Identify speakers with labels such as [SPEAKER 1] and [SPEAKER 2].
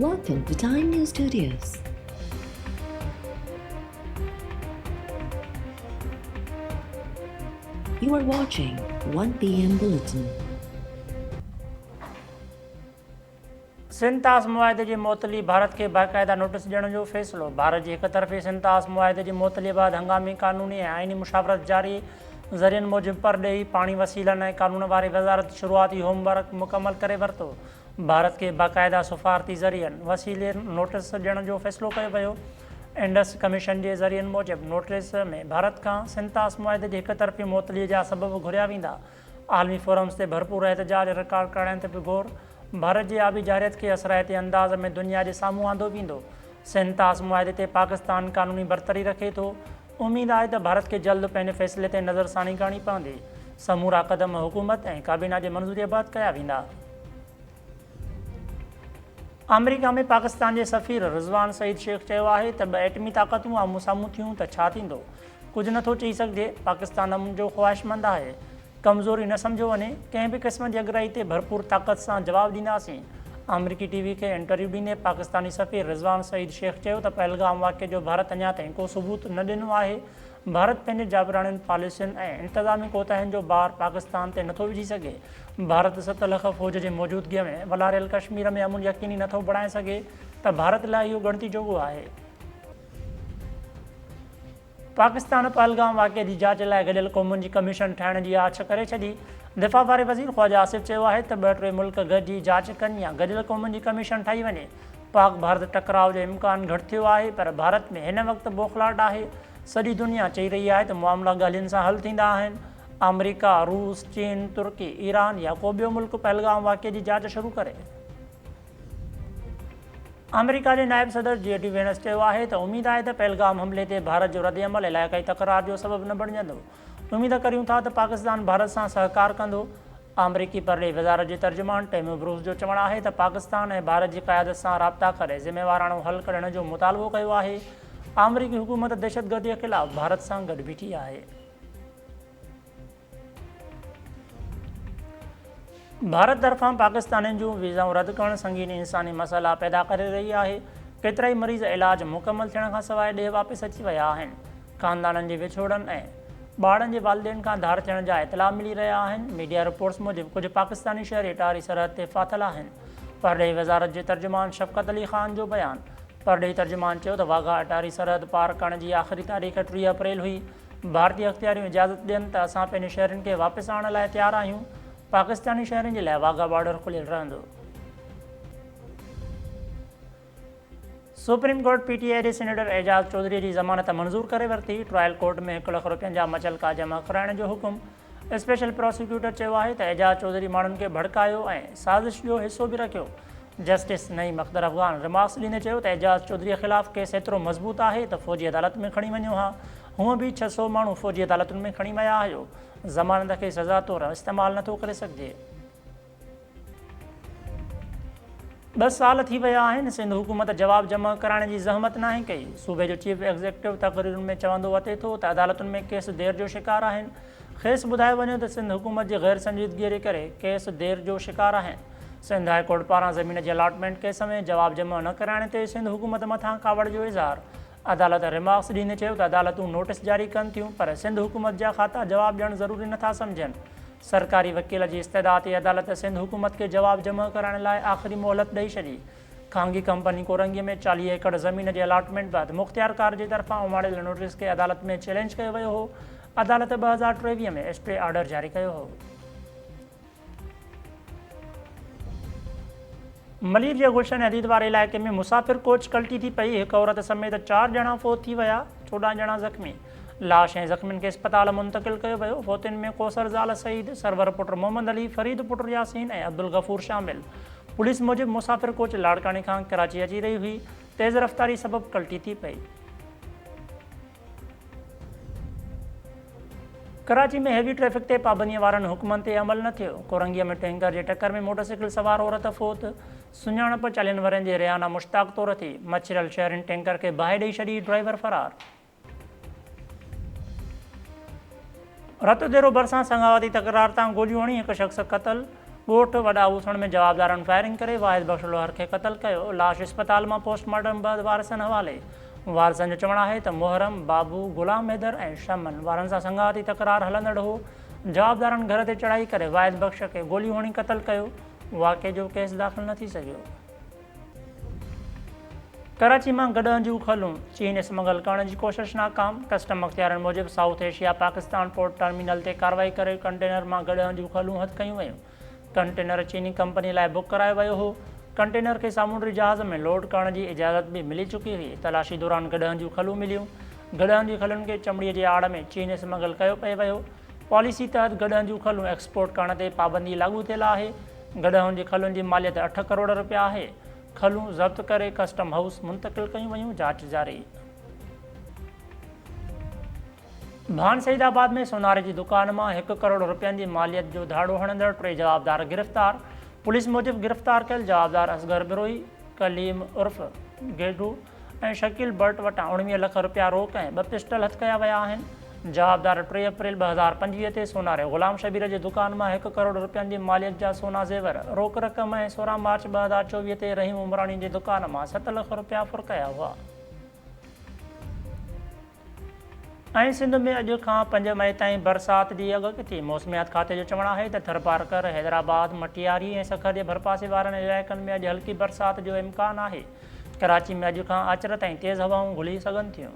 [SPEAKER 1] Welcome to Time News Studios. You are watching 1 p.m. Bulletin.
[SPEAKER 2] सिंतास मुआहिदे जी मुअतली भारत खे बाक़ाइदा notice ॾियण जो फ़ैसिलो। भारत जी हिकतरफ़ी सिंतास मुआहिदे जी मुअतली बाद हंगामी क़ानूनी ऐं आइनी मुशावरत जारी। ज़रियनि मूजिबि परॾेही पाणी वसीलनि ऐं क़ानून वारी वज़ारत शुरूआती होमवर्क मुकमल करे वरितो। भारत खे बाक़ाइदा सफ़ारती ज़रियनि वसीले नोटिस ॾियण जो फ़ैसिलो कयो वियो। इंडस कमीशन जे ज़रियनि मूजिबि नोटिस में भारत खां सिंतास मुआहिदे जी हिकतरफ़ी मुअतलीअ जा सबब घुरिया वेंदा। आलमी फोरम्स ते भरपूर एहतजाज रिकॉर्ड करण ते बि ग़ौर। भारत जी आबी जारियत खे असराइते अंदाज़ में दुनिया जे साम्हूं आंदो वेंदो। सिंतास मुआहिदे ते पाकिस्तान क़ानूनी बरतरी रखे थो। उमेद आहे त भारत खे जल्द पंहिंजे फ़ैसिले ते नज़रसानी करणी पवंदी। समूरा क़दम हुकूमत ऐं काबीना जे मंज़ूरीअ बाद कया वेंदा। अमेरिका में पाकिस्तान जे सफ़ीर रिज़वान सईद शेख चयो आहे त ॿ एटमी ताक़तूं आम्हूं साम्हूं थियूं त छा थींदो, कुझु नथो चई सघिजे। पाकिस्तान अमन जो ख़्वाहिशमंद आहे। कमज़ोरी न सम्झो वञे। कंहिं बि क़िस्म जी अगराई ते भरपूर ताक़त सां जवाबु ॾींदासीं। अमरीकी टीवी खे इंटरव्यू ॾींदे पाकिस्तानी सफ़ीर रिज़वान सईद शेख चयो त पहलगाम वाक़िए जो भारत अञा ताईं को सबूत न ॾिनो आहे। भारत पंहिंजे जाबराणियुनि पॉलिसियुनि ऐं इंतज़ामी कोताहियुनि जो भार पाकिस्तान ते नथो विझी सघे। भारत 7 लख फ़ौज जी मौजूदगीअ में वलारियल कश्मीर में अमन यकीनी नथो बणाए सघे त भारत लाइ इहो ॻणती जोॻो आहे। पाकिस्तान पहलगाम वाक़िए जी जाच लाइ गॾियल क़ौमुनि जी कमीशन ठाहिण जी आछ करे छॾी। दिफ़ा वारे वज़ीर ख़्वाजा आसिफ़ चयो आहे त 2-3 मुल्क गॾिजी जाच कनि या गॾियल क़ौमुनि जी कमीशन ठाही वञे। पाक भारत टकराव जो इम्कान घटि थियो आहे, पर भारत में हिन वक़्तु बौखलाहट आहे। सॼी दुनिया चई रही आहे त मामला ॻाल्हियुनि सां हल थींदा आहिनि। अमरीका, रूस, चीन, तुर्की, ईरान या को ॿियो मुल्क पहलगाम वाक़िए जी जाच शुरू करे। अमेरिका जे नायब सदर JD वेंस चयो आहे त उमेद आहे त पहलगाम हमले ते भारत जो रद्दअमल इलाइक़ाई तकरार जो सबबु न बणिजंदो। उमेद करियूं था त पाकिस्तान भारत सां सहकार कंदो। अमरीकी परॾेही वज़ारत जे तर्जुमान टेम ब्रूस जो चवणु आहे त पाकिस्तान ऐं भारत जी क़यादत सां राब्ता करे ज़िम्मेवाराणो हल कढण जो मुतालबो कयो आहे। अमरीकी हुकूमत दहशतगर्दीअ ख़िलाफ़ भारत सां गॾु बीठी आहे। भारत तरफ़ां पाकिस्तानियुनि जूं वीज़ाऊं रद्द करणु संगीन इंसानी मसइला पैदा करे रही आहे। केतिरा ई मरीज़ इलाज मुकमल थियण खां सवाइ ॾे वापसि अची विया आहिनि। ख़ानदाननि जे विछोड़नि ऐं ॿारनि जे वालिदेन खां धार थियण जा इतला मिली रहिया आहिनि। मीडिया रिपोर्ट्स मूजिबि कुझु पाकिस्तानी शहरी अटारी सरहद ते फाथल आहिनि। परॾेही वज़ारत जे तर्जुमान शफ़क़त अली ख़ान जो बयानु। परॾेही तर्जुमान चयो त वाघा अटारी सरहद पार करण जी आख़िरी तारीख़ 30 अप्रैल हुई। भारतीय अख़्तियारियूं इजाज़त ॾियनि त असां पंहिंजे शहरनि खे वापसि आणण लाइ तयारु आहियूं। पाकिस्तानी शहरनि जे लाइ वाघा बॉर्डर खुलियल रहंदो। सुप्रीम कोर्ट PTI जे सीनेटर एजाज़ चौधरी जी ज़मानत मंज़ूर करे वरिती। ट्रायल कोर्ट में 1 लख रुपयनि जा मचलका जमा कराइण जो हुकुम। स्पेशल प्रोसिक्यूटर चयो आहे त एजाज़ चौधरी माण्हुनि खे भड़कायो ऐं साज़िश जो हिसो बि रखियो। जस्टिस नईम अख्तर अफ़गान रिमार्क्स ॾींदे चयो त एजाज़ चौधरीअ ख़िलाफ़ु केस एतिरो मज़बूत आहे त फ़ौजी अदालत में खणी वञो हा। हूअं बि 600 माण्हू फ़ौजी अदालतुनि में खणी विया हुयो। ज़मानत खे सज़ा तौरु इस्तेमालु नथो करे सघिजे। 2 साल थी विया आहिनि सिंध हुकूमत जवाबु जमा कराइण जी ज़हमत नाहे कई। सूबे जो चीफ एग्ज़ीक्यूटिव तक़रीरुनि में चवंदो अचे थो त अदालतुनि में केस देर जो शिकार आहिनि। खेसि ॿुधायो वञो त सिंध हुकूमत जी गैर संजीदगीअ जे करे केस देर जो शिकार आहिनि। सिंध हाई कोर्ट पारां ज़मीन जे अलॉटमेंट केस में जवाबु जमा न कराइण ते सिंध हुकूमत मथां कावड़ जो इज़हार। अदालत रिमार्क्स ॾींदे चयो त अदालतूं नोटिस जारी कनि थियूं, पर सिंध हुकूमत जा खाता जवाबु ॾियणु ज़रूरी नथा सम्झनि। सरकारी वकील जी इस्तदा ते अदालत सिंध हुकूमत खे जवाबु जमा कराइण लाइ आख़िरी मोहलत ॾेई छॾी। खांगी कंपनी कोरंगीअ में 40 एकड़ ज़मीन जे अलॉटमेंट बैदि मुख़्तियारकार जे तरफ़ां उमाड़ियल नोटिस खे अदालत में चैलेंज कयो वियो हो। अदालत 2023 में स्टे ऑर्डर जारी कयो हो। मलीर जे गुलशन हदीद वारे इलाइक़े में मुसाफ़िर कोच कल्टी थी पई। हिकु औरत समेत 4 ॼणा फ़ौत थी विया, 14 ॼणा ज़ख़्मी। लाश ऐं ज़ख़्मियुनि खे इस्पताल मुंतक़िल कयो वियो। फ़ौतियुनि में कौसर ज़ाल सईद, सरवर पुट मोहम्मद अली, फ़रीद पुट यासीन ऐं अब्दुल गफ़ूर शामिल। पुलिस मूजिबि मुसाफ़िर कोच लाड़कानी खां कराची अची रही हुई। तेज़ रफ़्तारी सबबु कल्टी थी पई। कराची में हेवी ट्रैफ़िक ते पाबंदीअ वारनि हुकुमनि ते अमल न थियो। कोरंगीअ में टैंकर जे टक्कर में मोटरसाइकिल सवार औरत फ़ौत। सुञाणप 40 वरनि जे रियाना मुश्ताक तौर थी। मछिरियल शहरनि टैंकर खे बाहि ॾेई छॾी, ड्राइवर फ़रार। रत देरो भरिसां संगावती तकरार तां गोलियूं हणी हिकु शख़्स क़तल। ॻोठ वॾा ऊसण में जवाबदारनि फायरिंग करे वाहिद बख़्श लोहर खे क़तल कयो। लाश इस्पताल मां पोस्टमार्टम बैदि वारसनि हवाले। वारसनि जो चवणु आहे त मुहरम, बाबू, गुलाम हैदर ऐं शमन वारनि सां संगाती तकरार हलंदड़ हो। जवाबदारनि घर ते चढ़ाई करे वाहिद बख़्श खे गोलियूं हणी क़तल कयो। वाक़े जो केस दाख़िल न थी सघियो। कराची मां गॾहनि जूं खलूं चीन स्मगल करण जी कोशिश नाकाम। कस्टम अख़्तियारनि मूजिबि south Asia Pakistan port terminal ते कार्रवाई करे कंटेनर मां गॾहनि जूं खलूं हथु कयूं वयूं। कंटेनर चीनी कंपनी लाइ बुक करायो वियो हो। कंटेनर खे सामूंडी जहाज़ में लोड करण जी इजाज़त बि मिली चुकी हुई। तलाशी दौरान गॾहनि जूं खलूं मिलियूं। गॾहनि जी खलुनि खे चमड़ीअ जे आड़ में चीन स्मगल कयो पिए वियो। पॉलिसी तहत गॾहनि जूं खलूं एक्सपोर्ट करण ते पाबंदी लागू थियल आहे। गॾहनि जी खलुनि जी मालियत 8 करोड़ रुपया आहे। खलूं ज़ब्त करे कस्टम हाउस मुंतक़िल कयूं वयूं। जांच जारी। भान सईदाबाद में सोनारे जी दुकान मां 1 करोड़ रुपयनि जी मालियत जो धाड़ो हणंदड़ 3 जवाबदार गिरफ़्तार। पुलिस मूजिबि गिरफ़्तार कयल जवाबदार असगर बिरोई, कलीम उर्फ़ गेडू ऐं शकील भट्ट वटां 19 लख रुपया रोक ऐं 2 पिस्टल हथु कया विया आहिनि। जवाबदार 3 अप्रैल 2025 ते सोनारे ग़ुलाम शबीर जे दुकान मां 1 करोड़ रुपयनि जी मालियत जा सोना ज़ेवर, रोक रक़म ऐं 16 मार्च 2024 ते रहीम उमरानी जे दुकान मां 7 लख रुपया फुर कया हुआ। ऐं सिंध में अॼु खां 5 मई ताईं बरसाति जी अॻकथी। मौसमियात खाते जो चवणु आहे त थरपारकर, हैदराबाद, मटियारी ऐं सखर जे भरपासे वारनि इलाइक़नि में अॼु हल्की बरसाति जो इम्कानु आहे। कराची में अॼु खां अचर ताईं तेज़ हवाऊं घुली सघनि थियूं।